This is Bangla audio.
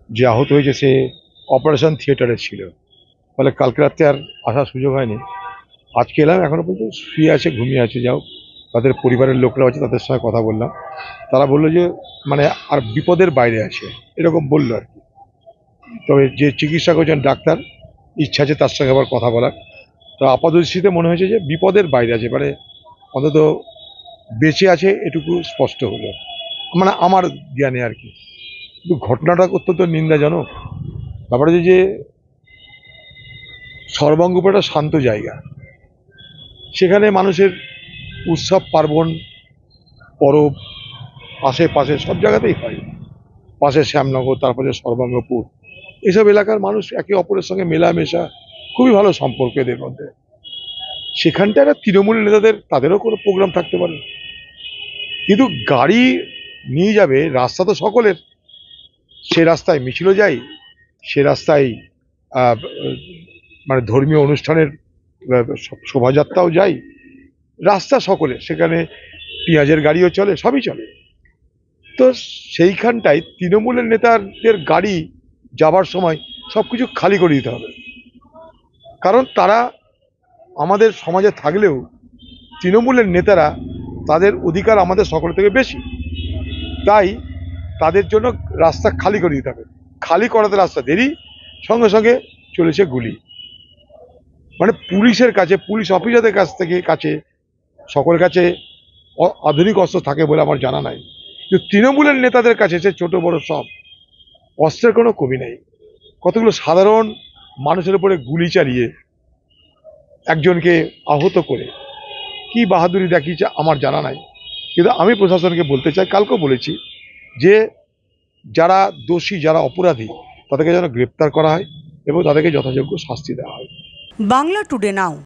যে আহত হয়েছে সে অপারেশন থিয়েটারে ছিল, ফলে কালকে রাত্রে আর আসার সুযোগ হয়নি। আজকে এলাম, এখনো পর্যন্ত শুয়ে আছে, ঘুমিয়ে আছে। যাও, তাদের পরিবারের লোকরা আছে, তাদের সঙ্গে কথা বললাম। তারা বললো যে মানে আর বিপদের বাইরে আছে, এরকম বললো আর কি। তবে যে চিকিৎসা করছেন ডাক্তার, ইচ্ছা আছে তার সঙ্গে আবার কথা বলার। তো আপাতদৃষ্টিতে মনে হয়েছে যে বিপদের বাইরে আছে, মানে অন্তত বেঁচে আছে এটুকু স্পষ্ট হলো, মানে আমার জ্ঞানে আর কি। কিন্তু ঘটনাটা অত্যন্ত নিন্দাজনক। ব্যাপারটা হচ্ছে যে সর্বাঙ্গপুর একটা শান্ত জায়গা, সেখানে মানুষের উৎসব পার্বণ পরব আশেপাশে সব জায়গাতেই হয়। পাশে শ্যামনগর, তারপরে সর্বাঙ্গপুর, এসব এলাকার মানুষ একে অপরের সঙ্গে মেলামেশা, খুবই ভালো সম্পর্ক এদের মধ্যে। সেখানটা একটা তৃণমূল নেতাদের, তাদেরও কোনো প্রোগ্রাম থাকতে পারে, কিন্তু গাড়ি নিয়ে যাবে, রাস্তা তো সকলের। সে রাস্তায় মিছিলও যায়, সে রাস্তায় আহ, মানে ধর্মীয় অনুষ্ঠানের শোভাযাত্রাও যায়, রাস্তা সকলের, সেখানে পেঁয়াজের গাড়িও চলে, সবই চলে। তো সেইখানটায় তৃণমূলের নেতাদের গাড়ি যাবার সময় সবকিছু খালি করে দিতে হবে। কারণ তারা আমাদের সমাজে থাকলেও তৃণমূলের নেতারা, তাদের অধিকার আমাদের সকলের থেকে বেশি। তাই তাদের জন্য রাস্তা খালি করে দিতে হবে। খালি করাতে রাস্তা দেরি, সঙ্গে সঙ্গে চলেছে গুলি। মানে পুলিশের কাছে, পুলিশ অফিসারদের কাছে সকলের কাছে আধুনিক অস্ত্র থাকে বলে আমার জানা নাই, কিন্তু তৃণমূলের নেতাদের কাছে সে ছোট বড় সব অস্ত্রের কোনো কমি নেই। কতগুলো সাধারণ মানুষের উপরে গুলি চালিয়ে একজনকে আহত করে কি বাহাদুরি দেখিয়েছে আমার জানা নাই। কিন্তু আমি প্রশাসনকে বলতে চাই, কালকেও বলেছি, যে যারা দোষী, যারা অপরাধী, তাদেরকে যেন গ্রেপ্তার করা হয় এবং তাদেরকে যথাযোগ্য শাস্তি দেওয়া হয়। বাংলা টুডে নাও।